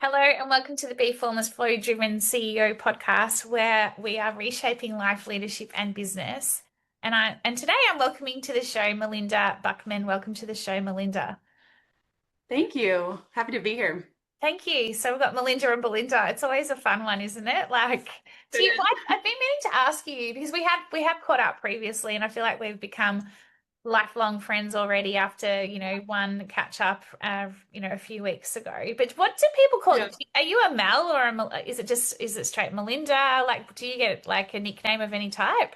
Hello and welcome to the Be Formless Flow Driven CEO podcast, where we are reshaping life, leadership, and business. And today I'm welcoming to the show Melinda Buchmann. Welcome to the show, Melinda. Thank you. Happy to be here. Thank you. So we've got Melinda and Belinda. It's always a fun one, isn't it? Like, do you? I've been meaning to ask you because we have caught up previously, and I feel like we've become lifelong friends already after, one catch up, a few weeks ago. But what do people call Yeah. it? Are you a Mel or is it straight Melinda? Like, do you get like a nickname of any type?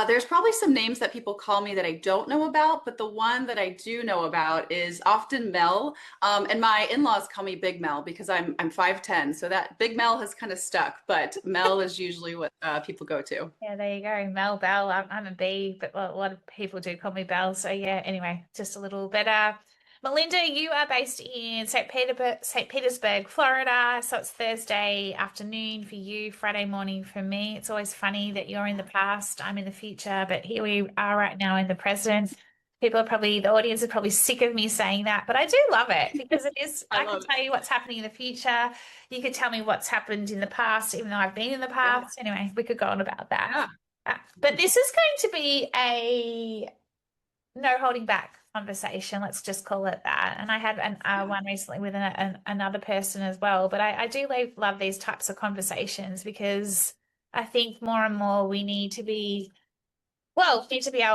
There's probably some names that people call me that I don't know about, but the one that I do know about is often Mel. And my in-laws call me Big Mel because I'm 5'10", so that Big Mel has kind of stuck, but Mel is usually what people go to. Yeah, there you go. Mel Bell. I'm a B, but a lot of people do call me Bell. So yeah, anyway, just a little better. Melinda, you are based in St. Petersburg, Florida. So it's Thursday afternoon for you, Friday morning for me. It's always funny that you're in the past, I'm in the future, but here we are right now in the present. The audience are probably sick of me saying that, but I do love it because it is, I I can love it. tell you what's happening in the future. You could tell me what's happened in the past, even though I've been in the Yeah. past. Anyway, we could go on about that. Yeah. But this is going to be a no holding back conversation. Let's just call it that. And I had one recently with another person as well. But I do love these types of conversations because I think more and more we need to be our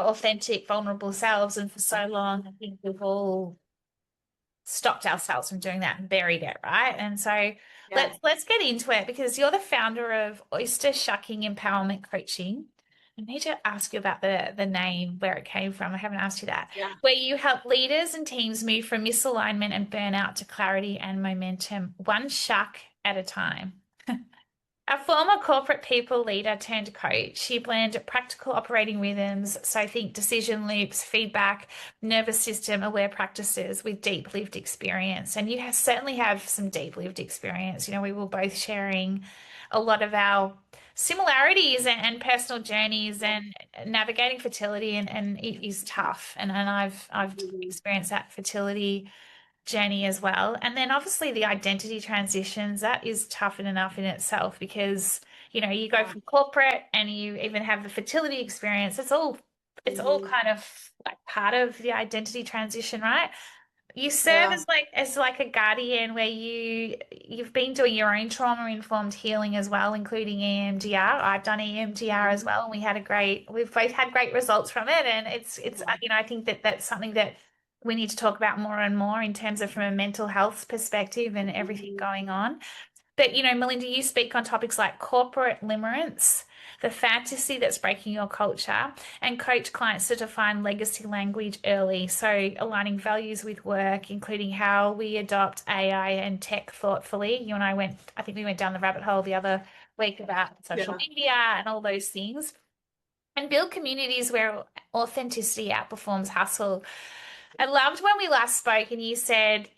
authentic, vulnerable selves. And for so long, I think we've all stopped ourselves from doing that and buried it, right? And so Yeah. let's get into it because you're the founder of Oyster Shucking Empowerment Coaching. I need to ask you about the name, where it came from. I haven't asked you that. Yeah. Where you help leaders and teams move from misalignment and burnout to clarity and momentum, one shuck at a time. A former corporate people leader turned coach, she blended practical operating rhythms, so think decision loops, feedback, nervous system aware practices with deep lived experience. And certainly have some deep lived experience. We were both sharing a lot of our similarities and personal journeys Yeah. and navigating fertility and it is tough. And I've Mhm. experienced that fertility journey as well. And then obviously the identity transitions, that is tough enough in itself because, you go Yeah. from corporate and you even have the fertility experience. It's all Mhm. kind of like part of the identity transition, right? You serve Yeah. as like a guardian where you've been doing your own trauma informed healing as well, including EMDR. I've done EMDR as Mhm. well, and we've both had great results from it. And it's Yeah. I think that that's something that we need to talk about more and more in terms of from a mental health perspective and everything Mhm. going on. But, Melinda, you speak on topics like corporate limerence, the fantasy that's breaking your culture, and coach clients to define legacy language early. So, aligning values with work, including how we adopt AI and tech thoughtfully. You and I think we went down the rabbit hole the other week about social Yeah. media and all those things, and build communities where authenticity outperforms hustle. I loved when we last spoke and you said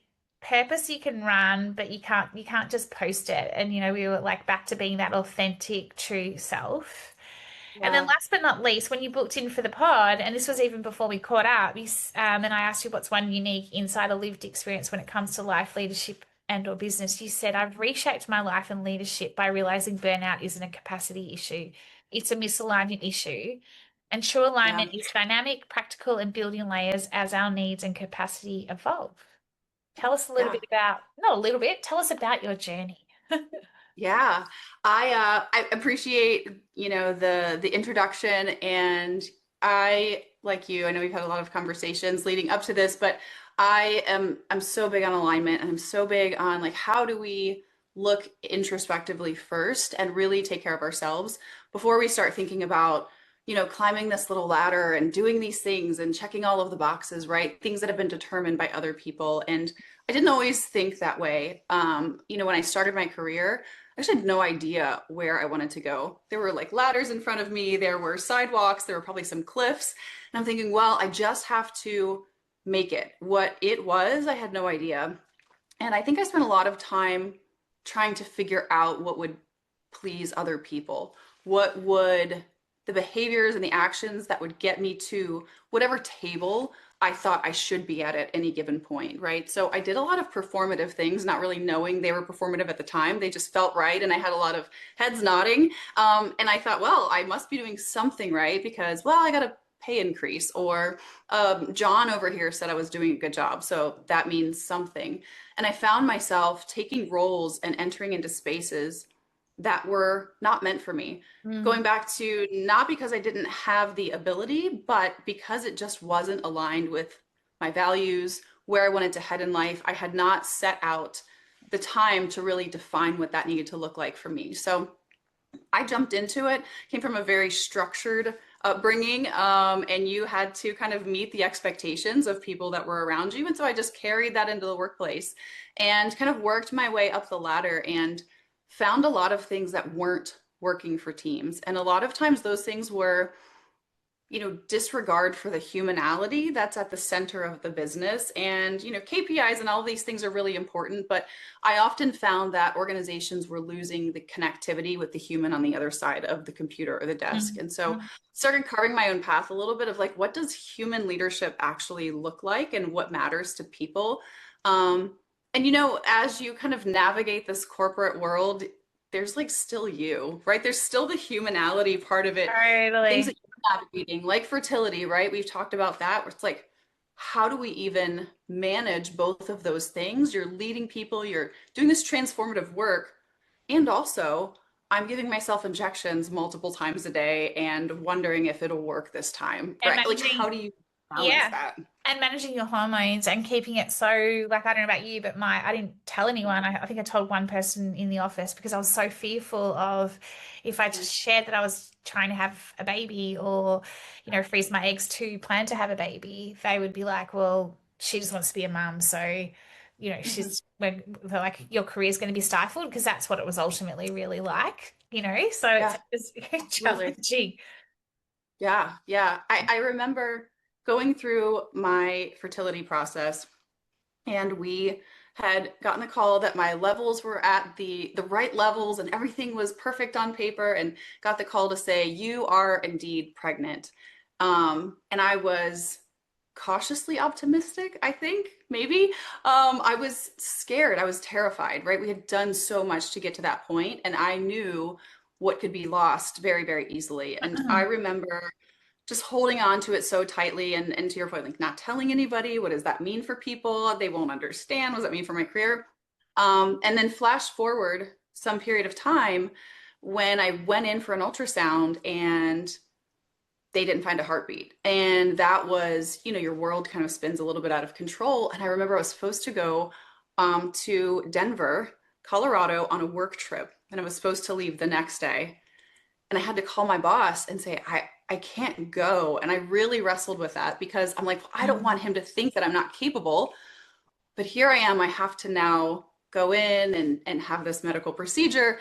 purpose you can run, but you can't just post it. And we were like back to being that authentic, true self. And then Yeah. last but not least, when you booked in for the pod, and this was even before we caught up, and I asked you what's one unique insight or lived experience when it comes to life, leadership, and or business. You said, I've reshaped my life and leadership by realizing burnout isn't a capacity issue. It's a misalignment issue. And true Yeah. alignment is dynamic, practical, and building layers as our needs and capacity evolve. Tell us a little Yeah. bit about, not a little bit, tell us about your journey. Yeah, I appreciate, the introduction, and I like you. I know we've had a lot of conversations leading up to this, but I'm so big on alignment, and I'm so big on like how do we look introspectively first and really take care of ourselves before we start thinking about, climbing this little ladder and doing these things and checking all of the boxes, right? Things that have been determined by other people. And I didn't always think that way. When I started my career, I actually had no idea where I wanted to go. There were like ladders in front of me, there were sidewalks, there were probably some cliffs. And I'm thinking, well, I just have to make it. What it was, I had no idea. And I think I spent a lot of time trying to figure out what would please other people. What would the behaviors and the actions that would get me to whatever table I thought I should be at any given point, right? So I did a lot of performative things, not really knowing they were performative at the time. They just felt right, and I had a lot of heads nodding. And I thought, well, I must be doing something right because, well, I got a pay increase, or John over here said I was doing a good job, so that means something. And I found myself taking roles and entering into spaces that were not meant for me. Mm. Going back to not because I didn't have the ability, but because it just wasn't aligned with my values, where I wanted to head in life. I had not set out the time to really define what that needed to look like for me. So I jumped into it, came from a very structured upbringing, and you had to kind of meet the expectations of people that were around you. And so I just carried that into the workplace and kind of worked my way up the ladder and found a lot of things that weren't working for teams. And a lot of times those things were, disregard for the humanality that's at the center of the business. And, KPIs and all of these things are really important, but I often found that organizations were losing the connectivity with the human on the other side of the computer or the desk. And so Mm. started carving my own path a little bit of like, what does human leadership actually look like and what matters to people? And, as you kind of navigate this corporate world, there's like still you, right? There's still the humanality part of it, things Totally. that you're navigating, like fertility, right? We've talked about that, where it's like, how do we even manage both of those things? You're leading people, you're doing this transformative work, and also I'm giving myself injections multiple times a day and wondering if it'll work this time, And right? Like, how managing, do you balance yeah. that? And managing your hormones and keeping it so, like, I don't know about you, but I didn't tell anyone. I think I told one person in the office because I was so fearful of if I just shared that I was trying to have a baby or, freeze my eggs to plan to have a baby, they would be like, well, she just wants to be a mum. So, Mhm. they're like, your career is going to be stifled because that's what it was ultimately really like, So Yeah, it's absolutely. challenging. Yeah, yeah. I remember going through my fertility process, and we had gotten a call that my levels were at the right levels and everything was perfect on paper, and got the call to say you are indeed pregnant. And I was cautiously optimistic, I think, maybe. I was scared, I was terrified, right? We had done so much to get to that point, and I knew what could be lost very, very easily. And I remember just holding on to it so tightly, and to your point, like not telling anybody. What does that mean for people? They won't understand. What does that mean for my career? And then flash forward some period of time when I went in for an ultrasound and they didn't find a heartbeat. And that was, your world kind of spins a little bit out of control. And I remember I was supposed to go to Denver, Colorado on a work trip, and I was supposed to leave the next day. And I had to call my boss and say, I can't go. And I really wrestled with that because I'm like, well, I don't Mm. want him to think that I'm not capable. But here I am, I have to now go in and have this medical procedure.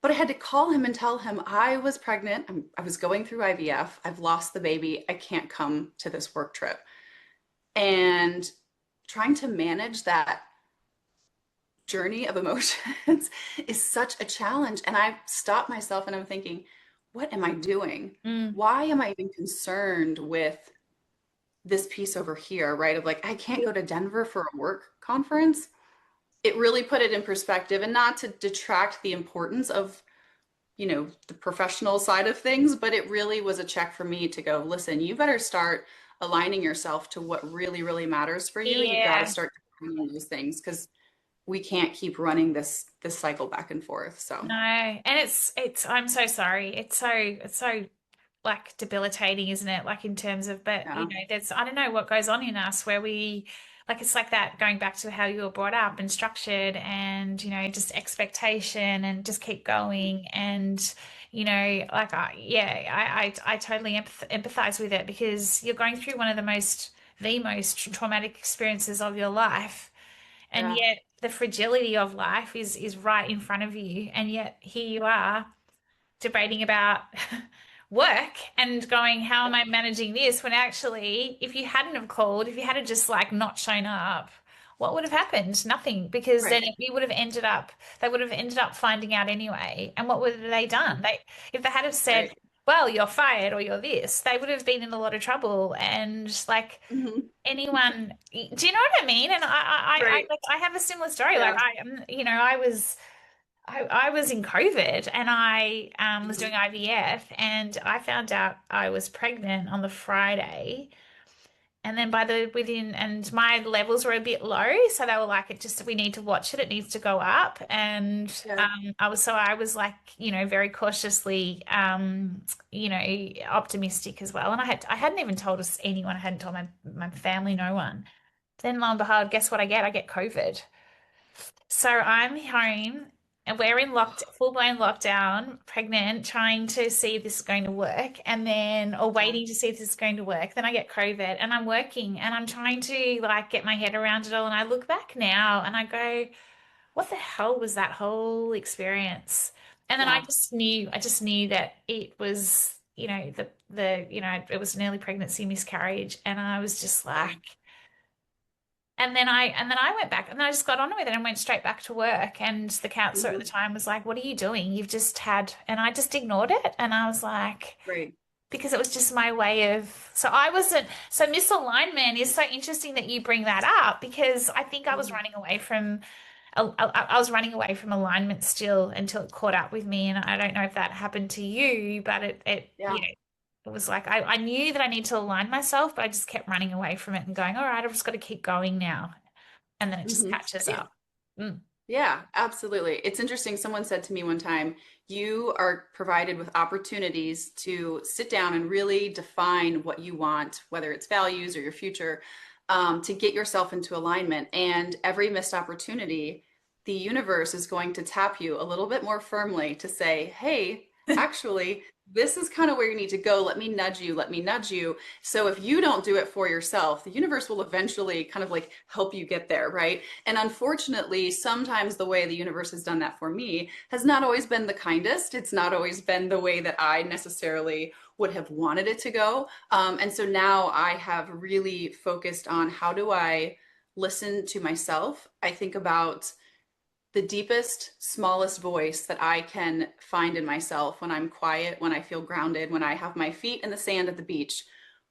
But I had to call him and tell him I was pregnant. I was going through IVF. I've lost the baby. I can't come to this work trip. And trying to manage that journey of emotions is such a challenge. And I stopped myself and I'm thinking, what am I doing? Mm. Why am I even concerned with this piece over here, right? Of like, I can't go to Denver for a work conference. It really put it in perspective, and not to detract the importance of, the professional side of things, but it really was a check for me to go, listen, you better start aligning yourself to what really, really matters for you. And you've got to Yeah. start doing those things because we can't keep running this cycle back and forth. So No, and it's I'm so sorry. It's so like debilitating, isn't it? Like in terms of, but yeah, there's I don't know what goes on in us where we like it's like that going back to how you were brought up and structured and just expectation and just keep going and like I totally empathize with it because you're going through one of the most traumatic experiences of your life. And yeah, yet the fragility of life is right in front of you. And yet here you are debating about work and going, how am I managing this? When actually, if you hadn't have called, if you had just like not shown up, what would have happened? Nothing, because then right, you would have ended up, they would have ended up finding out anyway. And what would they done? If they had have said, right, well, you're fired or you're this, they would have been in a lot of trouble. And like Mhm. anyone, do you know what I mean? And Right. like, I have a similar story. Like Yeah. I am, I was in COVID and I was doing Mhm. IVF and I found out I was pregnant on the Friday. And then by the within, and my levels were a bit low. So they were like, it just, we need to watch it. It needs to go up. And Yeah. I was like, very cautiously, optimistic as well. And I hadn't even told us anyone. I hadn't told my family, no one. Then lo and behold, guess what I get? I get COVID. So I'm home and we're in full-blown lockdown, pregnant, trying to see if this is going to work, and then or Yeah. waiting to see if this is going to work. Then I get COVID and I'm working and I'm trying to like get my head around it all. And I look back now and I go, what the hell was that whole experience? And then Yeah. I just knew that it was, it was an early pregnancy miscarriage. And I was just Yeah. like, and then I went back and then I just got on with it and went straight back to work. And the counselor at the Mhm. time was like, "What are you doing? You've just had," and I just ignored it. And I was like, Right. because it was just my way of, so I wasn't, so misalignment is so interesting that you bring that up because I think I was Mhm. running away from, I was running away from alignment still until it caught up with me. And I don't know if that happened to you, but Yeah. it was like I knew that I need to align myself, but I just kept running away from it and going, all right, I've just got to keep going now. And then it just Mhm. catches Yeah. up. Mm. Yeah, absolutely. It's interesting. Someone said to me one time, you are provided with opportunities to sit down and really define what you want, whether it's values or your future, to get yourself into alignment. And every missed opportunity, the universe is going to tap you a little bit more firmly to say, hey, actually, this is kind of where you need to go. Let me nudge you. Let me nudge you. So if you don't do it for yourself, the universe will eventually kind of like help you get there, right? And unfortunately, sometimes the way the universe has done that for me has not always been the kindest. It's not always been the way that I necessarily would have wanted it to go. And so now I have really focused on how do I listen to myself. I think about the deepest, smallest voice that I can find in myself when I'm quiet, when I feel grounded, when I have my feet in the sand at the beach.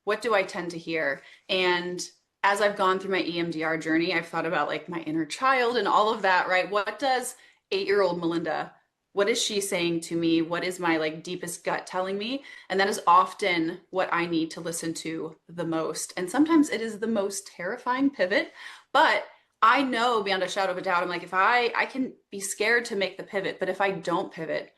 What do I tend to hear? And as I've gone through my EMDR journey, I've thought about like my inner child and all of that, right? What does 8-year-old Melinda, what is she saying to me? What is my like deepest gut telling me? And that is often what I need to listen to the most. And sometimes it is the most terrifying pivot, but I know beyond a shadow of a doubt, I'm like, if I can be scared to make the pivot, but if I don't pivot,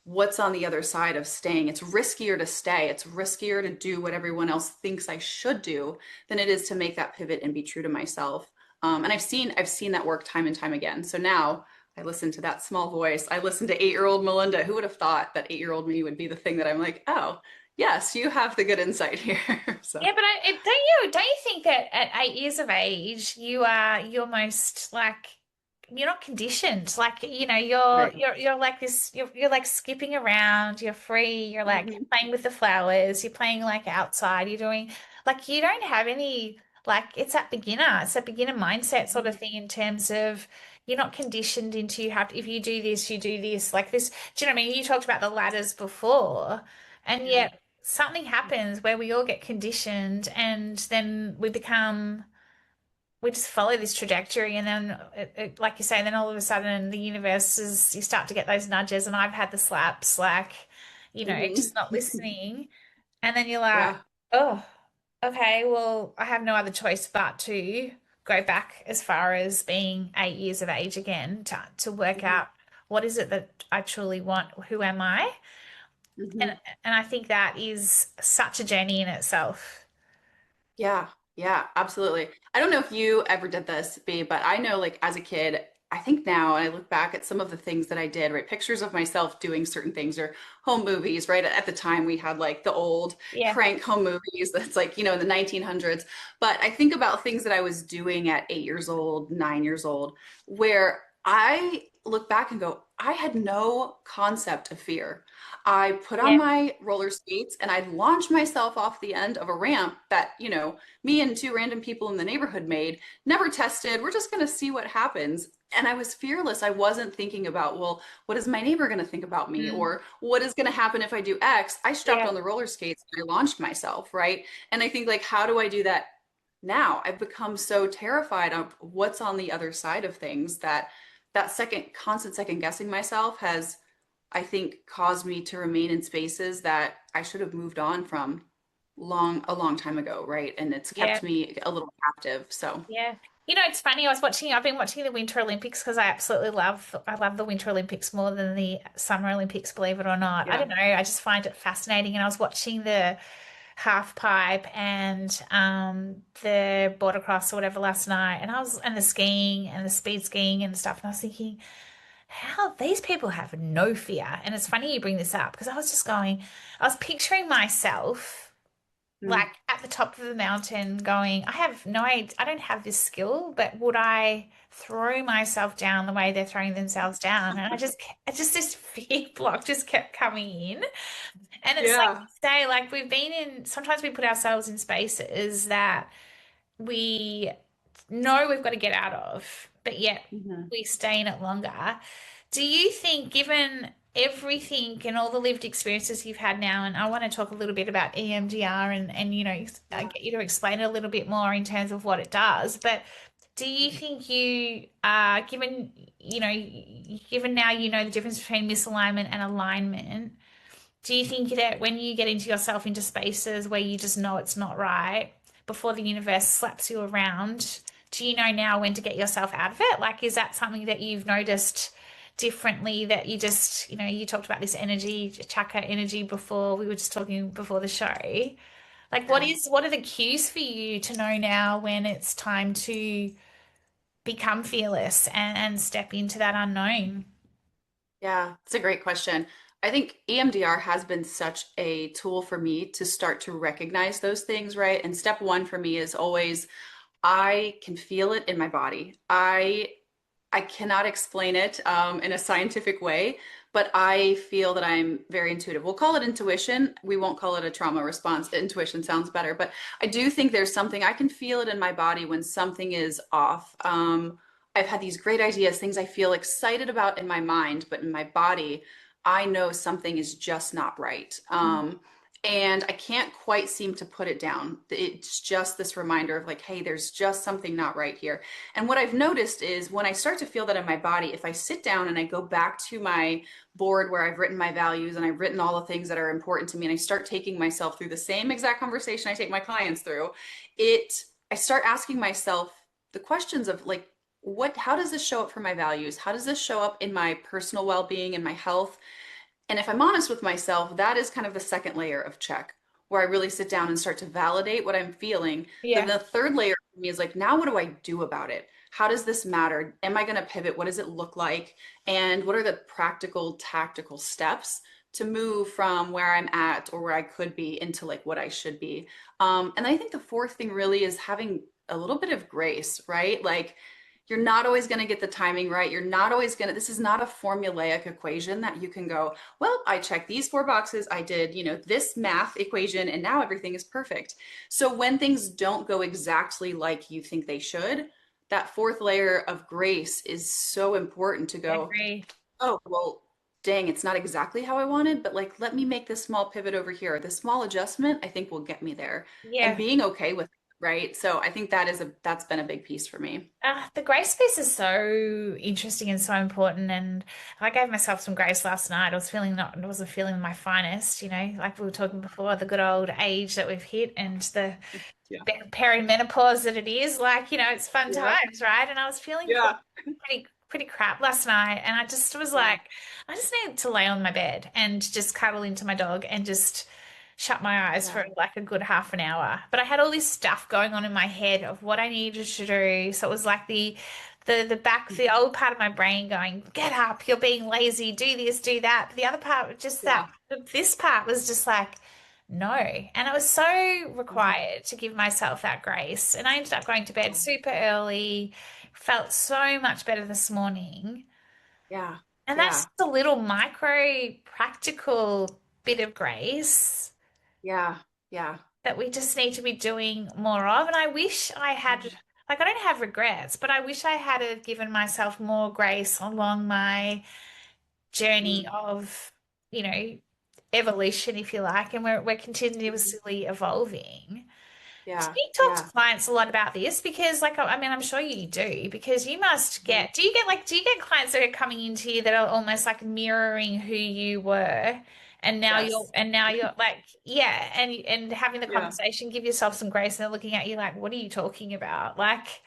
what's on the other side of staying? It's riskier to stay. It's riskier to do what everyone else thinks I should do than it is to make that pivot and be true to myself. And I've seen that work time and time again. So now I listen to that small voice. I listen to 8-year-old Melinda. Who would have thought that 8-year-old me would be the thing that I'm like, oh, yes, you have the good insight here. So Yeah, but don't you think that at 8 years of age, you're most like, you're not conditioned. Like, right. you're like this, you're like skipping around, you're free, you're like Hmm. playing with the flowers, you're playing like outside, you're doing like you don't have any like it's that beginner mindset sort of thing in terms of you're not conditioned into you have to, if you do this, you do this, like this. Do you know what I mean? You talked about the ladders before, and Yeah. yet something happens where we all get conditioned and then we just follow this trajectory and then like you say, then all of a sudden the universe is, you start to get those nudges, and I've had the slaps like, Hmm. just not listening. And then you're like, Yeah. oh, okay, well, I have no other choice but to go back as far as being 8 years of age again to work Hmm. out what is it that I truly want? Who am I? And Hmm. and I think that is such a journey in itself. Yeah, yeah, absolutely. I don't know if you ever did this, B, but I know like as a kid, I think now, and I look back at some of the things that I did, right? Pictures of myself doing certain things or home movies, right? At the time we had like the old Yeah. crank home movies that's like, in the 1900s. But I think about things that I was doing at 8 years old, 9 years old, where I look back and go, I had no concept of fear. I put on Yeah. my roller skates and I launched myself off the end of a ramp that, me and two random people in the neighborhood made, never tested. We're just going to see what happens. And I was fearless. I wasn't thinking about, well, what is my neighbor going to think about me? Mm. Or what is going to happen if I do X? I strapped Yeah. on the roller skates and I launched myself, right? And I think, like, how do I do that now? I've become so terrified of what's on the other side of things that constant second guessing myself has, I think, caused me to remain in spaces that I should have moved on from a long time ago, right? And it's Yeah. kept me a little captive. So, Yeah. It's funny, I've been watching the Winter Olympics because I love the Winter Olympics more than the Summer Olympics, believe it or not. I yeah. don't know, I just find it fascinating. And I was watching the half pipe and the border cross or whatever last night, and the skiing and the speed skiing and stuff. And I was thinking, how these people have no fear. And it's funny you bring this up because I was picturing myself Mm. like at the top of the mountain going, I don't have this skill, but would I throw myself down the way they're throwing themselves down? And this fear block just kept coming in. And it's like Yeah. you say, like sometimes we put ourselves in spaces that we know we've got to get out of, but yet Mhm. we stay in it longer. Do you think, given everything and all the lived experiences you've had now, and I want to talk a little bit about EMDR and Yeah. get you to explain it a little bit more in terms of what it does, but do you think you are given now the difference between misalignment and alignment, do you think that when you get into yourself into spaces where you just know it's not right before the universe slaps you around, do you know now when to get yourself out of it? Like, is that something that you've noticed differently that you just, you talked about this energy, chakra energy before we were just talking before the show. Like, Yeah. what are the cues for you to know now when it's time to become fearless and step into that unknown? Yeah, it's a great question. I think EMDR has been such a tool for me to start to recognize those things, right? And step one for me is always I can feel it in my body. I cannot explain it in a scientific way, but I feel that I'm very intuitive. We'll call it intuition. We won't call it a trauma response. Intuition sounds better, but I do think there's something I can feel it in my body when something is off. I've had these great ideas, things I feel excited about in my mind, but in my body, I know something is just not right. And I can't quite seem to put it down. It's just this reminder of like, hey, there's just something not right here. And what I've noticed is when I start to feel that in my body, if I sit down and I go back to my board where I've written my values and I've written all the things that are important to me, and I start taking myself through the same exact conversation I take my clients through, I start asking myself the questions of like, how does this show up for my values? How does this show up in my personal well-being and my health? And if I'm honest with myself, that is kind of the second layer of check, where I really sit down and start to validate what I'm feeling. Then Yeah. the third layer for me is like, now what do I do about it? How does this matter? Am I going to pivot? What does it look like? And what are the practical, tactical steps to move from where I'm at or where I could be into like what I should be? And I think the fourth thing really is having a little bit of grace, right? Like, you're not always going to get the timing right. You're not always going to, this is not a formulaic equation that you can go, well, I checked these four boxes. I did, this math equation, and now everything is perfect. So when things don't go exactly like you think they should, that fourth layer of grace is so important to I go, agree. oh, well, dang, it's not exactly how I wanted, but like, let me make this small pivot over here. This small adjustment, I think will get me there, and Yeah. being okay with it, right? So I think that's been a big piece for me. The grace piece is so interesting and so important. And I gave myself some grace last night. I wasn't feeling my finest, like we were talking before, the good old age that we've hit and the Yeah. perimenopause that it is. Like, it's fun Yeah. times, right? And I was feeling Yeah. pretty crap last night. And I just was like, I just need to lay on my bed and just cuddle into my dog and just shut my eyes Yeah. for like a good half an hour. But I had all this stuff going on in my head of what I needed to do. So it was like the old part of my brain going, get up, you're being lazy, do this, do that. But the other part, Yeah. this part was just like, no. And it was so Mhm. required to give myself that grace. And I ended up going to bed super early, felt so much better this morning. Yeah. And that's Yeah. just a little micro practical bit of grace Yeah. Yeah. that we just need to be doing more of. And I wish I had, like, I don't have regrets, but I wish I had have given myself more grace along my journey Mm-hmm. of, you know, evolution, if you like, and we're continuously evolving. Do Yeah. you talk to Yeah. clients a lot about this? Because, like, I mean, I'm sure you do, because you must Mhm. get, do you get clients that are coming into you that are almost like mirroring who you were? Yes. And now you're like, yeah, and having the Yeah. conversation, give yourself some grace, and they're looking at you like, what are you talking about? Like,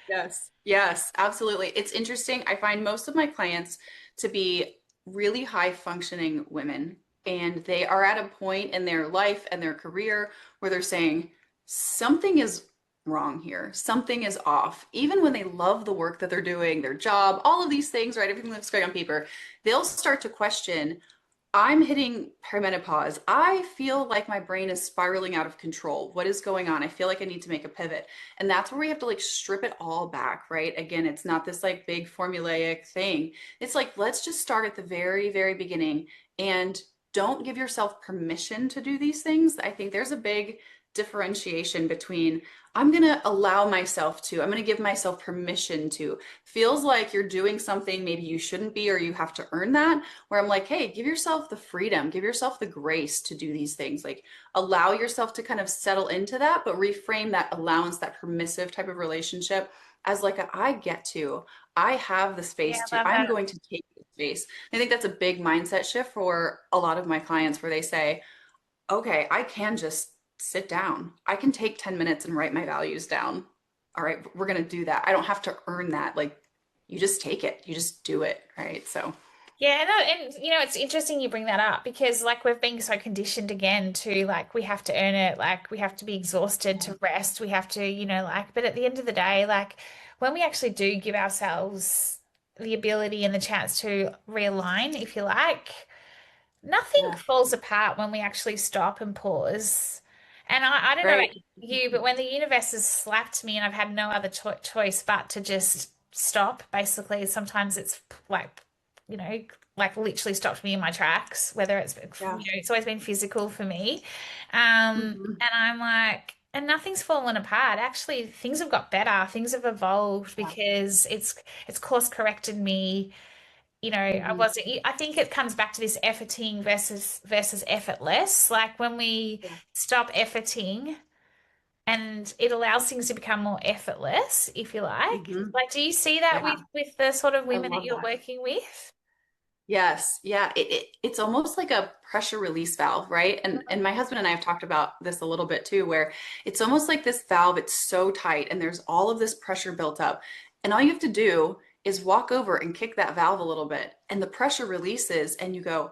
Yes. Yes, absolutely. It's interesting. I find most of my clients to be really high functioning women, and they are at a point in their life and their career where they're saying, something is wrong here. Something is off. Even when they love the work that they're doing, their job, all of these things, right? Everything looks great on paper. They'll start to question, I'm hitting perimenopause. I feel like my brain is spiraling out of control. What is going on? I feel like I need to make a pivot. And that's where we have to like strip it all back, right? Again, it's not this like big formulaic thing. It's like, let's just start at the very, very beginning and don't give yourself permission to do these things. I think there's a big differentiation between I'm going to allow myself to, I'm going to give myself permission to. Feels like you're doing something maybe you shouldn't be, or you have to earn that, where I'm like, hey, give yourself the freedom, give yourself the grace to do these things. Like allow yourself to kind of settle into that, but reframe that allowance, that permissive type of relationship as like a, I get to, I have the yeah, space I to, love I'm that. going to take the space. I think that's a big mindset shift for a lot of my clients where they say, okay, I can just sit down. I can take 10 minutes and write my values down. All right, we're going to do that. I don't have to earn that. Like you just take it, you just do it. Right. So, Yeah, no, and you know, it's interesting you bring that up because like we've been so conditioned again to like we have to earn it, like we have to be exhausted to rest, we have to, you know, like but at the end of the day, like when we actually do give ourselves the ability and the chance to realign, if you like, nothing yeah. falls apart when we actually stop and pause. And I don't know about Right. you, but when the universe has slapped me and I've had no other choice but to just stop, basically, sometimes it's like, you know, like literally stopped me in my tracks, whether it's, Yeah. you know, it's always been physical for me. Mhm. And I'm like, and nothing's fallen apart. Actually, things have got better. Things have evolved Yeah. because it's course corrected me. You know, I Mhm. wasn't, I think it comes back to this efforting versus effortless. Like when we Yeah. stop efforting and it allows things to become more effortless, if you like. Mhm. Like, do you see that Yeah. with the sort of I women that love you're that. working with? Yes, yeah, it's almost like a pressure release valve, right? And my husband and I have talked about this a little bit too, where it's almost like this valve, it's so tight and there's all of this pressure built up. And all you have to do is walk over and kick that valve a little bit, and the pressure releases and you go,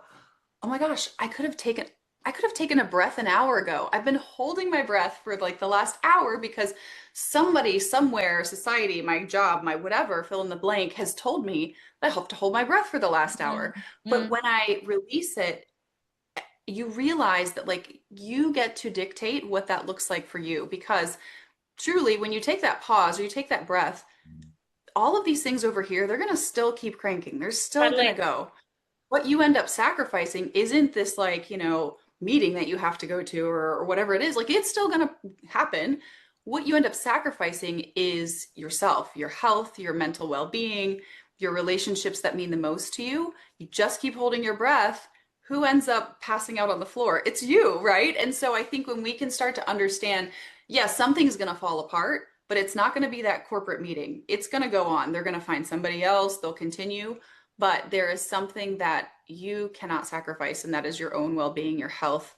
oh my gosh, I could have taken a breath an hour ago. I've been holding my breath for like the last hour because somebody somewhere, society, my job, my whatever, fill in the blank, has told me that I have to hold my breath for the last hour. Mm, But mm. when I release it, you realize that like you get to dictate what that looks like for you, because truly when you take that pause or you take that breath, all of these things over here, they're going to still keep cranking. They're still going to Totally. go. What you end up sacrificing isn't this like, meeting that you have to go to, or whatever it is. Like it's still going to happen. What you end up sacrificing is yourself, your health, your mental well-being, your relationships that mean the most to you. You just keep holding your breath. Who ends up passing out on the floor? It's you, right? And so I think when we can start to understand, yes, something's going to fall apart, but it's not going to be that corporate meeting. It's going to go on. They're going to find somebody else, they'll continue, but there is something that you cannot sacrifice, and that is your own well-being, your health.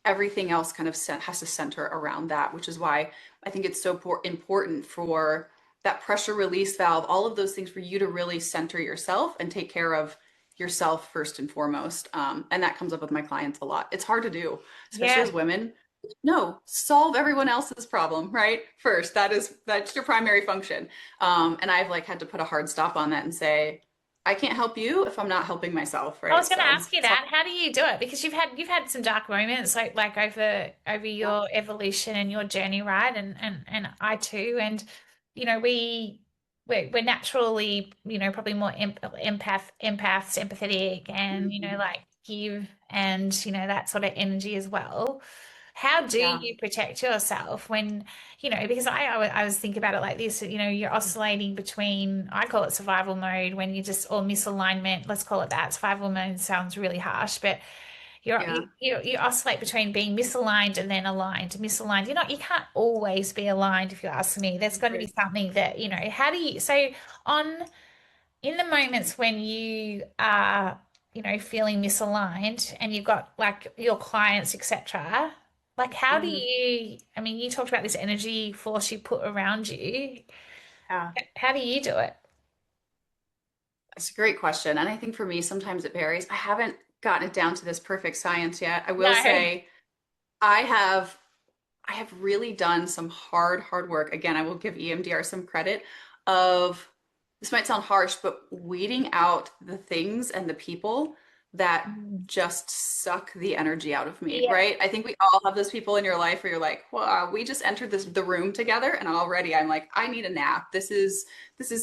Everything else kind of has to center around that, which is why I think it's so important for that pressure release valve, all of those things, for you to really center yourself and take care of yourself first and foremost. And that comes up with my clients a lot. It's hard to do, especially Yeah. as women. No, solve everyone else's problem, right? First, that's your primary function. And I've like had to put a hard stop on that and say, I can't help you if I'm not helping myself, I was right? going to So ask you it's hard. that. How do you do it? Because you've had some dark moments like over Yeah. your evolution and your journey, right? And I too. And you know, we we're naturally, probably more empaths, empathetic, and Mhm. like give, and that sort of energy as well. How do Yeah. you protect yourself when, because I was thinking about it like this, you're oscillating between, I call it survival mode when you just, or misalignment, let's call it that. Survival mode sounds really harsh, but Yeah. you oscillate between being misaligned and then aligned. Misaligned, you can't always be aligned if you ask me. There's got to be Right. something that, how do you, so on, in the moments when you are, feeling misaligned and you've got like your clients, etc., like how do Mhm. you, I mean, you talked about this energy force you put around you. Yeah. How do you do it? It's a great question. And I think for me, sometimes it varies. I haven't gotten it down to this perfect science yet. I will No. say I have I have really done some hard work. Again, I will give EMDR some credit of this might sound harsh, but weeding out the things and the people that Mm. just suck the energy out of me, Yeah. right? I think we all have those people in your life where you're like, wow, we just entered the room together and already I'm like, I need a nap. This is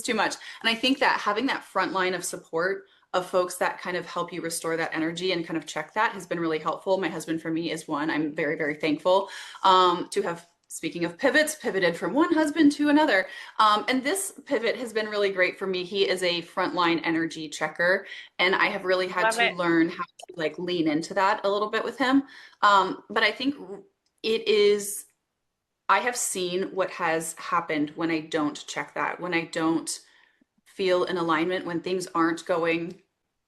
too much. And I think that having that front line of support of folks that kind of help you restore that energy and kind of check that has been really helpful. My husband for me is one. I'm very thankful to have, speaking of pivots, pivoted from one husband to another. And this pivot has been really great for me. He is a frontline energy checker, and I have really had Love to it. learn how to like lean into that a little bit with him. But I think it is, I have seen what has happened when I don't check that, when I don't feel in alignment, when things aren't going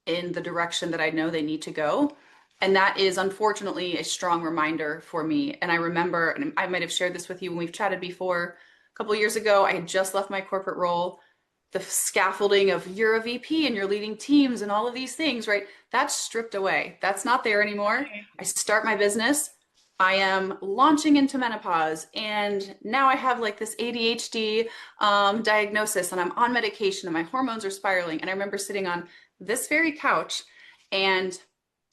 in the direction that I know they need to go. And that is unfortunately a strong reminder for me. And I remember, and I might have shared this with you when we've chatted before, a couple of years ago, I had just left my corporate role. The scaffolding of you're a VP and you're leading teams and all of these things, right? That's stripped away. That's not there anymore. I start my business. I am launching into menopause, and now I have like this ADHD diagnosis, and I'm on medication, and my hormones are spiraling. And I remember sitting on this very couch and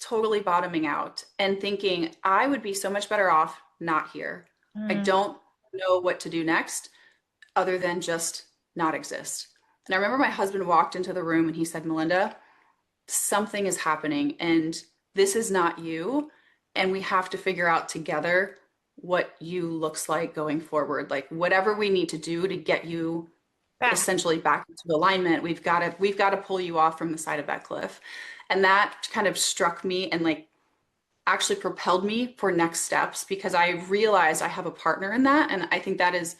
totally bottoming out and thinking I would be so much better off not here. I Mm. don't know what to do next other than just not exist. And I remember my husband walked into the room and he said, Melinda, something is happening and this is not you. And we have to figure out together what you looks like going forward. Like whatever we need to do to get you Back. essentially back into alignment, we've got to pull you off from the side of that cliff. And that kind of struck me and like actually propelled me for next steps because I realized I have a partner in that. And I think that is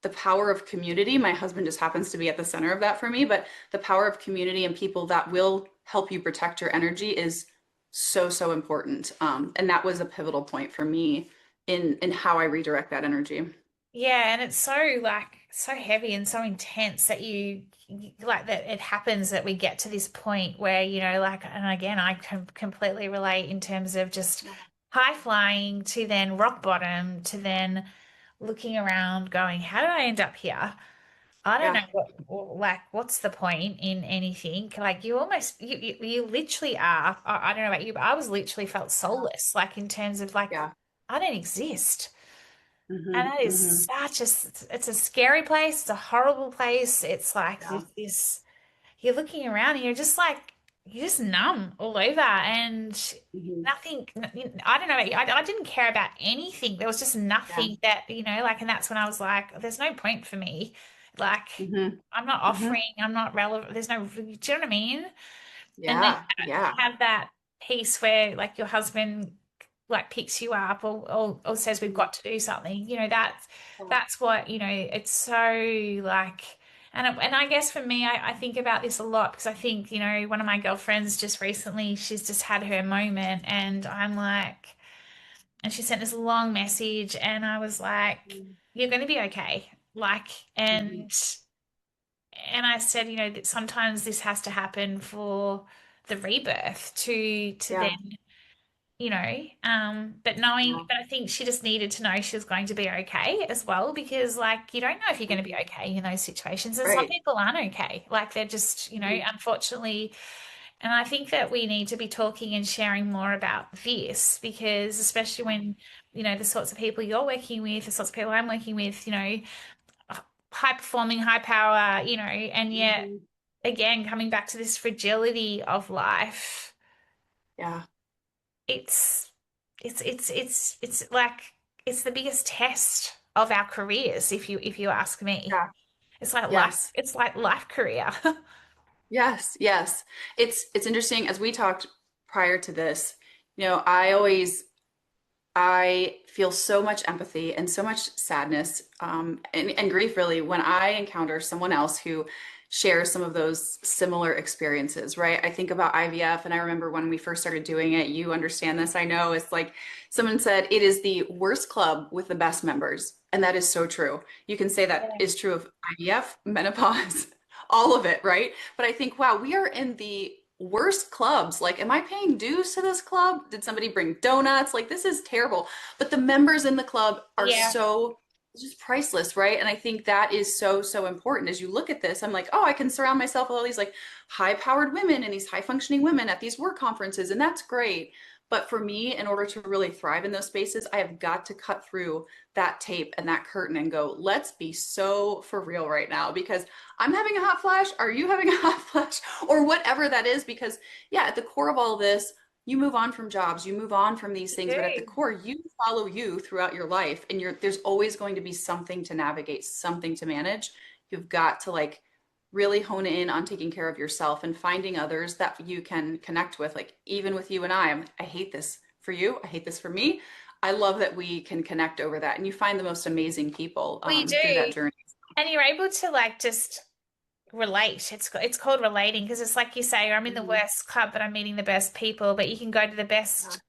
the power of community. My husband just happens to be at the center of that for me, but the power of community and people that will help you protect your energy is so important. And that was a pivotal point for me in how I redirect that energy. Yeah, and it's so like so heavy and so intense that like that it happens that we get to this point where, like, and again, I can completely relate in terms of just high flying to then rock bottom to then looking around going, how did I end up here? I don't know Yeah. like what's the point in anything? Like you almost you literally are. I don't know about you, but I was literally felt soulless, like in terms of like Yeah. I don't exist. And Hmm. that is Hmm. it's a scary place. It's a horrible place. It's like Yeah. this, you're looking around and you're just like, you're just numb all over and Hmm. nothing, I don't know about you. I didn't care about anything. There was just Yeah. nothing that, like, and that's when I was like, there's no point for me. Like, Hmm. I'm not Hmm. offering, I'm not relevant. There's no, do you know what I mean? And then Yeah. Yeah. have that piece where like your husband like picks you up or says we've got to do something, that's what, it's so like, and I guess for me, I think about this a lot because I think, one of my girlfriends just recently, she's just had her moment and I'm like, and she sent this long message and I was like, you're going to be okay. Like, Hmm. and I said, that sometimes this has to happen for the rebirth to Yeah. then, Yeah. but I think she just needed to know she was going to be okay as well, because like you don't know if you're going to be Hmm. okay in those situations. And some Right. people aren't okay. Like they're just, Hmm. unfortunately, and I think that we need to be talking and sharing more about this because especially when, the sorts of people you're working with, the sorts of people I'm working with, high performing, high power, and yet Mhm. again, coming back to this fragility of life, Yeah. it's it's like it's the biggest test of our careers, if you ask me. Yeah. It's Yes. like life career. Yes. Yes. It's interesting as we talked prior to this, I feel so much empathy and so much sadness and grief, really, when I encounter someone else who shares some of those similar experiences, right? I think about IVF, and I remember when we first started doing it, you understand this, I know, it's like someone said, it is the worst club with the best members. And that is so true. You can say that Yeah. is true of IVF, menopause, all of it, right? But I think, wow, we are in the worst clubs. Like, am I paying dues to this club? Did somebody bring donuts? Like, this is terrible. But the members in the club are Yeah, so just priceless, right? And I think that is so, so important. As you look at this, I'm like, oh, I can surround myself with all these like high-powered women and these high-functioning women at these work conferences, and that's great. But for me, in order to really thrive in those spaces, I have got to cut through that tape and that curtain and go, let's be so for real right now because I'm having a hot flash. Are you having a hot flash? Or whatever that is. Because, yeah, at the core of all this, you move on from jobs, you move on from these you things, but at the do. core, you follow you throughout your life, and there's always going to be something to navigate, something to manage. You've got to like really hone in on taking care of yourself and finding others that you can connect with. Like even with you and I hate this for you. I hate this for me. I love that we can connect over that, and you find the most amazing people Well, you through that do. journey. And you're able to like just relate. It's called relating because it's like you say, I'm in the Mhm. worst club, but I'm meeting the best people. But you can go to the Yeah. best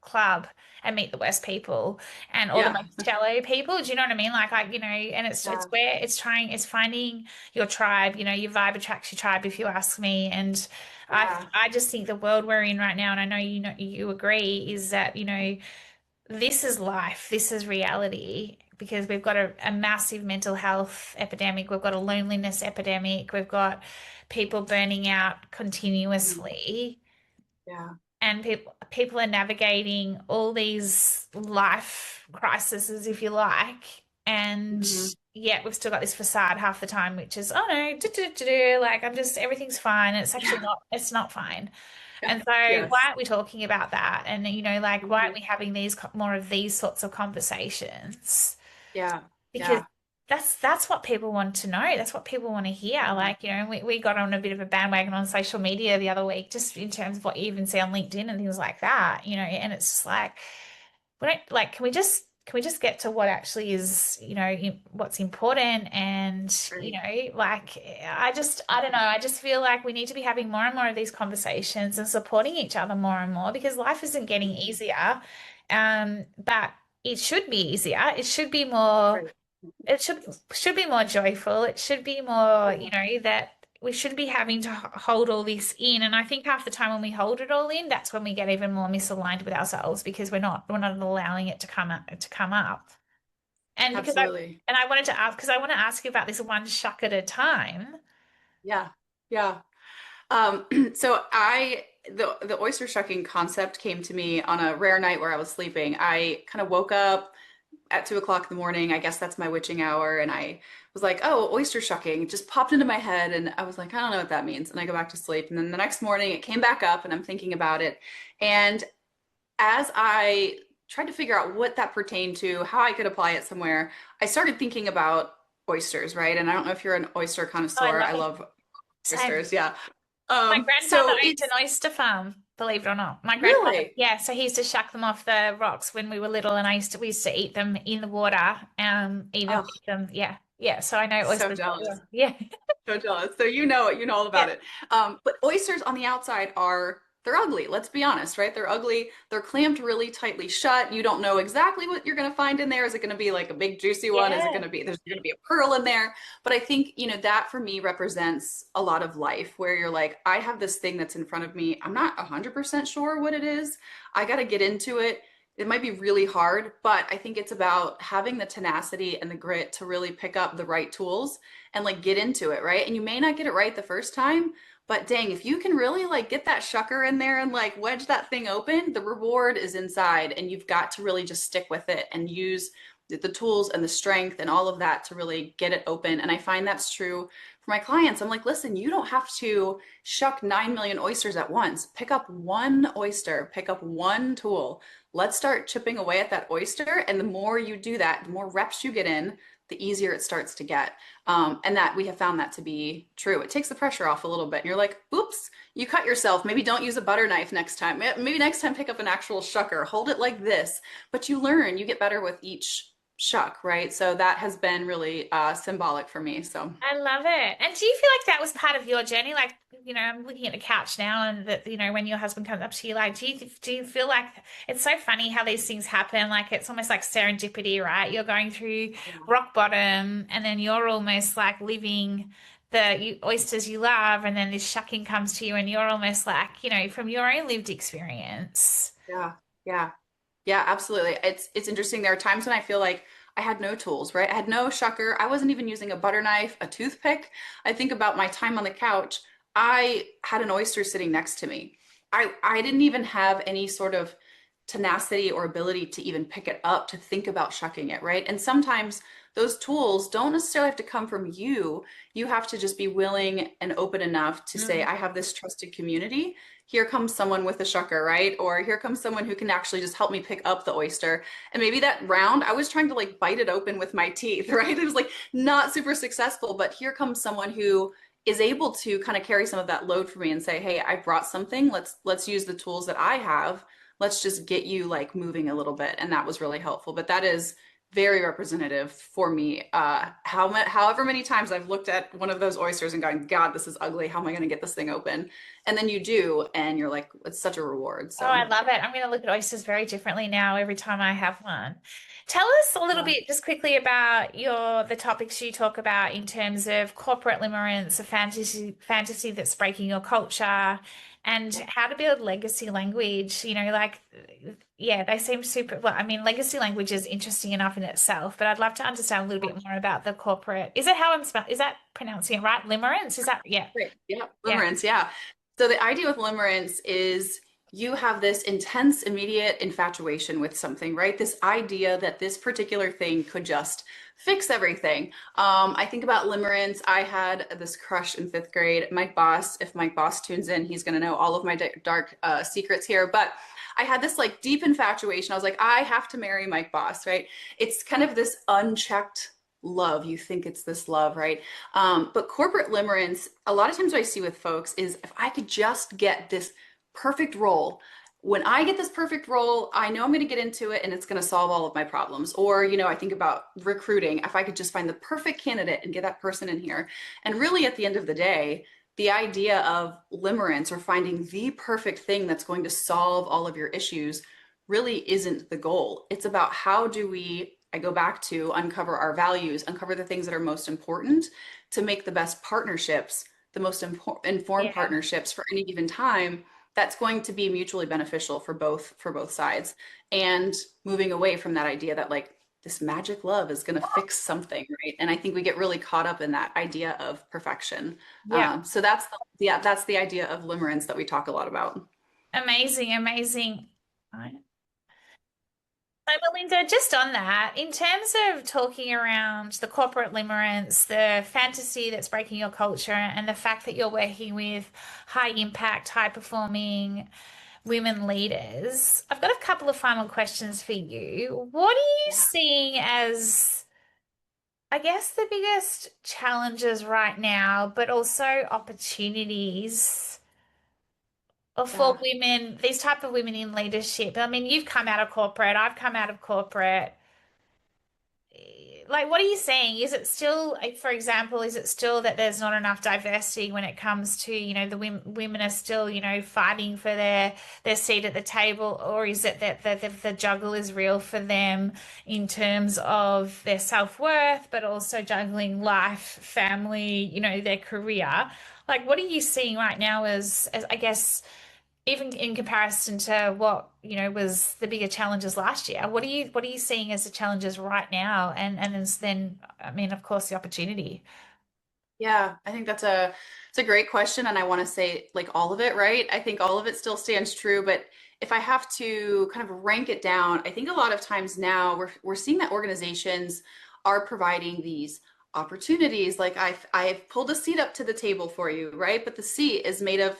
club and meet the worst people and all the Yeah. most shallow people. Do you know what I mean? And it's Yeah. where it's finding your tribe. Your vibe attracts your tribe, if you ask me. And Yeah. I just think the world we're in right now, and I know you agree, is that this is life, this is reality, because we've got a massive mental health epidemic, we've got a loneliness epidemic, we've got people burning out Mhm. continuously, Yeah. and people are navigating all these life crises, if you like, and Mhm. yet we've still got this facade half the time, which is, oh no, like I'm just everything's fine. It's actually Yeah. not, it's not fine. Yeah. And so why Yes. aren't we talking about that? And like why aren't Mhm. we having these more of these sorts of conversations? Yeah. Because Yeah. that's what people want to know. That's what people want to hear. Mhm. Like, we got on a bit of a bandwagon on social media the other week, just in terms of what you even see on LinkedIn and things like that, and it's just like we don't like, can we just get to what actually is, what's important and, Right. like I don't know, I just feel like we need to be having more and more of these conversations and supporting each other more and more because life isn't getting Mhm. easier. But it should be easier. Right. It should be more joyful. It should be more, Yeah. that we shouldn't be having to hold all this in. And I think half the time when we hold it all in, that's when we get even more misaligned with ourselves because we're not allowing it to come up. And because I Absolutely. and I wanted to ask because I want to ask you about this one shuck at a time. Yeah. Yeah. So the oyster shucking concept came to me on a rare night where I was sleeping. I kind of woke up at 2 o'clock in the morning. I guess that's my witching hour. And I was like, oh, oyster shucking. It just popped into my head. And I was like, I don't know what that means. And I go back to sleep. And then the next morning it came back up and I'm thinking about it. And as I tried to figure out what that pertained to, how I could apply it somewhere, I started thinking about oysters, right? And I don't know if you're an oyster Oh, I connoisseur. love I it. love Same. oysters. Yeah. My grandfather So owned an it's oyster farm, believe it or not. My grandfather, really, yeah, so he used to shuck them off the rocks when we were little, and we used to eat them in the water, oh, eat them, yeah, yeah. So I know so oysters very jealous. well. Yeah, So jealous. So you know it, you know all yeah, about it. But oysters on the outside they're ugly. Let's be honest, right? They're ugly. They're clamped really tightly shut. You don't know exactly what you're going to find in there. Is it going to be like a big juicy one? Is it yeah, going to be, there's going to be a pearl in there? But I think, that for me represents a lot of life where you're like, I have this thing that's in front of me. I'm not 100% sure what it is. I got to get into it. It might be really hard, but I think it's about having the tenacity and the grit to really pick up the right tools and like get into it, right? And you may not get it right the first time, but dang, if you can really like get that shucker in there and like wedge that thing open, the reward is inside and you've got to really just stick with it and use the tools and the strength and all of that to really get it open. And I find that's true for my clients. I'm like, listen, you don't have to shuck 9 million oysters at once. Pick up one oyster, pick up one tool. Let's start chipping away at that oyster. And the more you do that, the more reps you get in, the easier it starts to get. And that we have found that to be true. It takes the pressure off a little bit. And you're like, oops, you cut yourself. Maybe don't use a butter knife next time. Maybe next time pick up an actual shucker, hold it like this. But you learn, you get better with each shuck, right? So that has been really symbolic for me. So I love it. And do you feel like that was part of your journey? Like, I'm looking at the couch now and that, when your husband comes up to you, like, do you feel like it's so funny how these things happen? Like it's almost like serendipity, right? You're going through yeah, rock bottom and then you're almost like living the oysters you love, and then this shucking comes to you and you're almost like, from your own lived experience. yeah, yeah. Yeah, absolutely. It's interesting. There are times when I feel like I had no tools, right? I had no shucker. I wasn't even using a butter knife, a toothpick. I think about my time on the couch. I had an oyster sitting next to me. I didn't even have any sort of tenacity or ability to even pick it up, to think about shucking it, right? And sometimes those tools don't necessarily have to come from you. You have to just be willing and open enough to say, Mm. I have this trusted community. Here comes someone with a shucker, right? Or here comes someone who can actually just help me pick up the oyster. And maybe that round, I was trying to like bite it open with my teeth, right? It was like not super successful, but here comes someone who is able to kind of carry some of that load for me and say, hey, I brought something. Let's use the tools that I have. Let's just get you like moving a little bit. And that was really helpful. But that is very representative for me. However many times I've looked at one of those oysters and gone, God, this is ugly. How am I going to get this thing open? And then you do, and you're like, it's such a reward. Oh, I So love it. I'm going to look at oysters very differently now every time I have one. Tell us a little yeah, bit just quickly about the topics you talk about in terms of corporate limerence, a fantasy that's breaking your culture, and yeah, how to build legacy language. Like, yeah, they seem super, well, I mean, legacy language is interesting enough in itself, but I'd love to understand a little bit more about the corporate. Is it how I'm spell? Is that pronouncing it right? Limerence? Is that, yeah. great. Yeah, Yeah. limerence. Yeah. So the idea with limerence is you have this intense, immediate infatuation with something, right? This idea that this particular thing could just fix everything. I think about limerence. I had this crush in fifth grade. Mike Boss, if Mike Boss tunes in, he's going to know all of my dark secrets here. But I had this like deep infatuation. I was like, I have to marry Mike Boss, right? It's kind of this unchecked love. You think it's this love, right? But corporate limerence, a lot of times what I see with folks is if I could just get this perfect role, when I get this perfect role, I know I'm going to get into it and it's going to solve all of my problems. Or, I think about recruiting. If I could just find the perfect candidate and get that person in here. And really, at the end of the day, the idea of limerence or finding the perfect thing that's going to solve all of your issues really isn't the goal. It's about how do we, I go back to uncover our values, uncover the things that are most important to make the best partnerships, the most informed Yeah. partnerships for any given time that's going to be mutually beneficial for both sides, and moving away from that idea that like this magic love is going to fix something, right? And I think we get really caught up in that idea of perfection. Yeah. So that's the idea of limerence that we talk a lot about. Amazing, amazing. Right. So, Melinda, just on that, in terms of talking around the corporate limerence, the fantasy that's breaking your culture, and the fact that you're working with high impact, high performing women leaders, I've got a couple of final questions for you. What are you Yeah, seeing as, I guess, the biggest challenges right now, but also opportunities? Or for yeah, women, these type of women in leadership. I mean, you've come out of corporate, I've come out of corporate. Like, what are you saying? Is it still, like, for example, is it still that there's not enough diversity when it comes to, the women are still, fighting for their seat at the table, or is it that the juggle is real for them in terms of their self-worth, but also juggling life, family, their career? Like, what are you seeing right now as I guess even in comparison to what, was the bigger challenges last year, what are you seeing as the challenges right now? And then, I mean, of course, the opportunity. yeah. I think it's a great question, and I want to say like all of it, right? I think all of it still stands true, but if I have to kind of rank it down, I think a lot of times now we're seeing that organizations are providing these opportunities. Like I've pulled a seat up to the table for you, right? But the seat is made of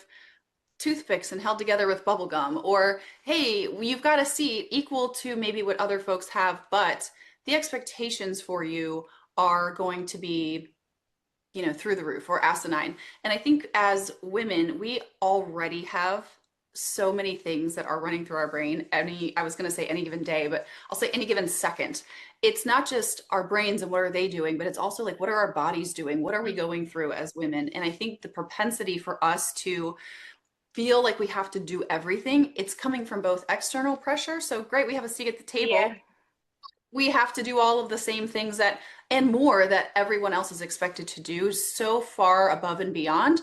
toothpicks and held together with bubble gum. Or, hey, you've got a seat equal to maybe what other folks have, but the expectations for you are going to be, through the roof or asinine. And I think as women, we already have so many things that are running through our brain. I was going to say any given day, but I'll say any given second. It's not just our brains and what are they doing, but it's also like, what are our bodies doing? What are we going through as women? And I think the propensity for us to feel like we have to do everything, it's coming from both external pressure. So great, we have a seat at the Yeah. table. We have to do all of the same things that and more that everyone else is expected to do, so far above and beyond,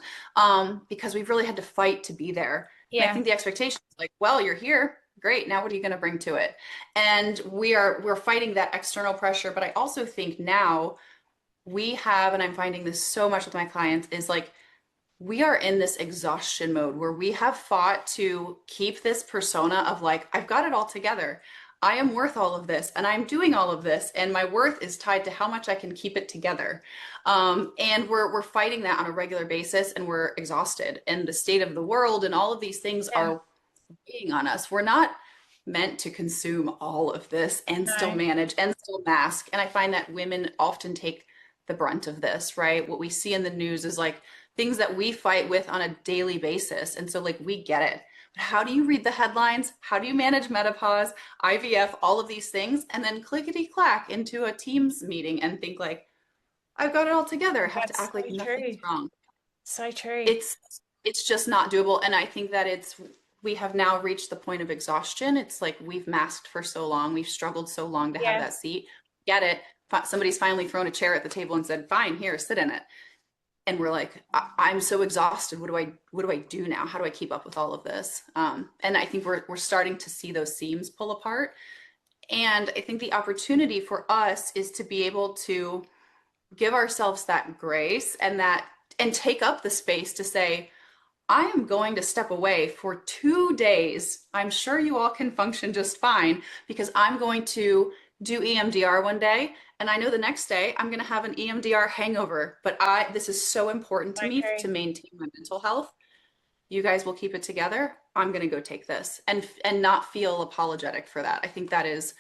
because we've really had to fight to be there. And I Yeah. think the expectation is like, well, you're here, great, now what are you going to bring to it? And we're fighting that external pressure. But I also think now we have, and I'm finding this so much with my clients, is like we are in this exhaustion mode where we have fought to keep this persona of like, I've got it all together. I am worth all of this and I'm doing all of this, and my worth is tied to how much I can keep it together. And we're fighting that on a regular basis, and we're exhausted. And the state of the world and all of these things Yeah. are weighing on us. We're not meant to consume all of this and still No. manage and still mask. And I find that women often take the brunt of this, right? What we see in the news is like things that we fight with on a daily basis. And so, like, we get it. But how do you read the headlines? How do you manage menopause, IVF, all of these things, and then clickety clack into a Teams meeting and think, like, I've got it all together. I have to That's act like so nothing's true. wrong. So true. it's it's just not doable. And I think that we have now reached the point of exhaustion. It's like we've masked for so long, we've struggled so long to have Yeah. that seat. Get it. Somebody's finally thrown a chair at the table and said, fine, here, sit in it. And we're like, I'm so exhausted. What do I do now? How do I keep up with all of this? And I think we're starting to see those seams pull apart. And I think the opportunity for us is to be able to give ourselves that grace and take up the space to say, I am going to step away for 2 days. I'm sure you all can function just fine, because I'm going to do EMDR one day, and I know the next day I'm going to have an EMDR hangover. But this is so important to So me to true. maintain my mental health. You guys will keep it together. I'm going to go take this and not feel apologetic for that. I think that is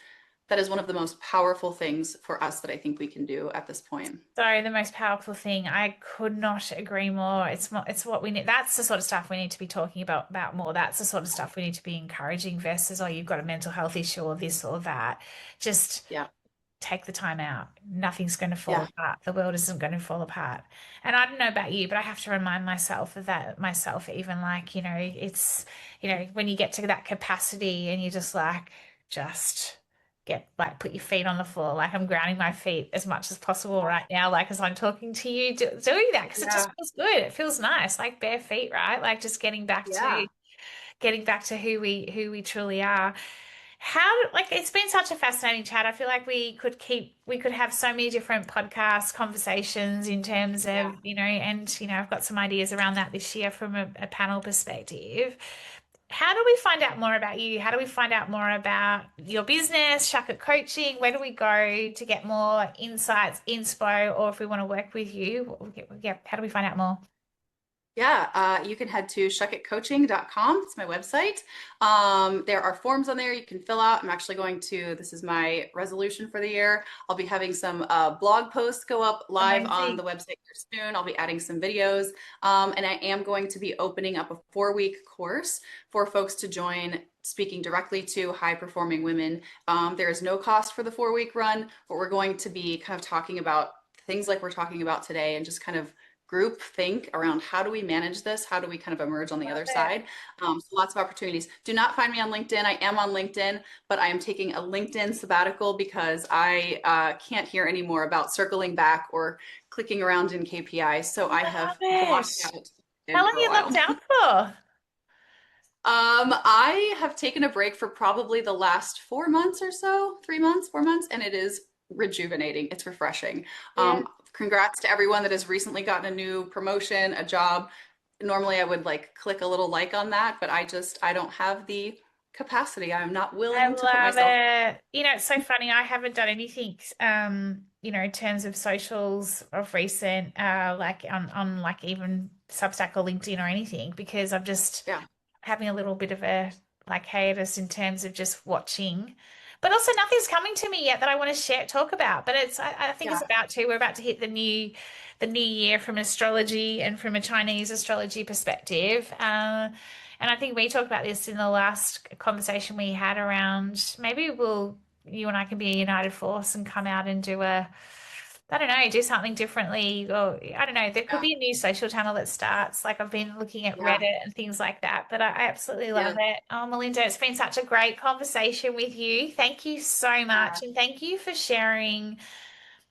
one of the most powerful things for us that I think we can do at this point. So the most powerful thing, I could not agree more. It's what we need. That's the sort of stuff we need to be talking about more. That's the sort of stuff we need to be encouraging versus, oh, you've got a mental health issue or this or that. Just Yeah. take the time out. Nothing's going to fall Yeah. apart. The world isn't going to fall apart. And I don't know about you, but I have to remind myself of that myself, even like, it's, when you get to that capacity and you just get like, put your feet on the floor. Like I'm grounding my feet as much as possible right now, like as I'm talking to you, doing that because it just Yeah. feels good. It feels nice, like bare feet, right? Like just Yeah. getting back to who we truly are. How, like, it's been such a fascinating chat. I feel like we could have so many different podcast conversations in terms Yeah. of, and, I've got some ideas around that this year from a panel perspective. How do we find out more about you? How do we find out more about your business, Shuck It Coaching? Where do we go to get more insights, inspo, or if we want to work with you? Yeah, how do we find out more? Yeah, you can head to shuckitcoaching.com. It's my website. There are forms on there you can fill out. This is my resolution for the year. I'll be having some blog posts go up live on Amazing. the website here soon. I'll be adding some videos. And I am going to be opening up a 4-week course for folks to join, speaking directly to high performing women. There is no cost for the 4-week run, but we're going to be kind of talking about things like we're talking about today, and just kind of group think around how do we manage this? How do we kind of emerge on the Love other it. side? So lots of opportunities. Do not find me on LinkedIn. I am on LinkedIn, but I am taking a LinkedIn sabbatical because I can't hear anymore about circling back or clicking around in KPIs. So I Love have blocked it. out How LinkedIn long for are a you locked while. out for? I have taken a break for probably the last 4 months or so, 3 months, 4 months, and it is rejuvenating. It's refreshing. Yeah. Congrats to everyone that has recently gotten a new promotion, a job. Normally I would like click a little like on that, but I don't have the capacity. I'm not I willing to put love myself. it. It's so funny. I haven't done anything, in terms of socials of recent, like on like even Substack or LinkedIn or anything, because I'm just Yeah, having a little bit of a like hiatus in terms of just watching. But also nothing's coming to me yet that I want to talk about. But I think it's yeah, about to. We're about to hit the new year from astrology and from a Chinese astrology perspective. And I think we talked about this in the last conversation we had around maybe you and I can be a united force and come out and I don't know, do something differently. Or I don't know, there could yeah, be a new social channel that starts. Like I've been looking at yeah, Reddit and things like that, but I absolutely love yeah, it. Oh, Melinda, it's been such a great conversation with you. Thank you so much. yeah, And thank you for sharing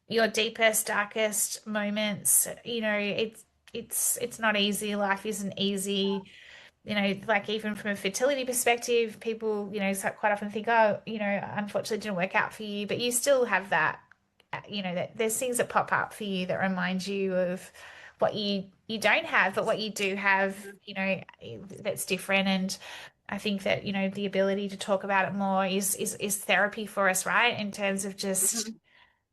your deepest, darkest moments. It's not easy. Life isn't easy. Like even from a fertility perspective, people, so quite often think, oh, unfortunately it didn't work out for you, but you still have that, that there's things that pop up for you that remind you of what you don't have, but what you do have, that's different. And I think that, the ability to talk about it more is therapy for us, right? In terms of just mhm,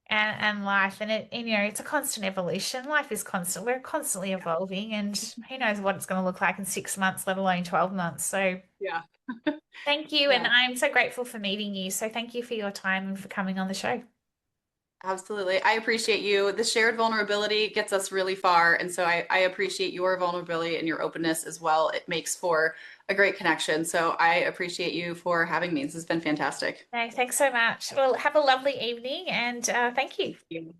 and life and it's a constant evolution. Life is constant. We're constantly evolving and who knows what it's going to look like in 6 months, let alone 12 months. So yeah, thank you. And yeah. I'm so grateful for meeting you. So thank you for your time and for coming on the show. Absolutely. I appreciate you. The shared vulnerability gets us really far. And so I appreciate your vulnerability and your openness as well. It makes for a great connection. So I appreciate you for having me. This has been fantastic. No, thanks so much. Well, have a lovely evening and thank you. Thank you.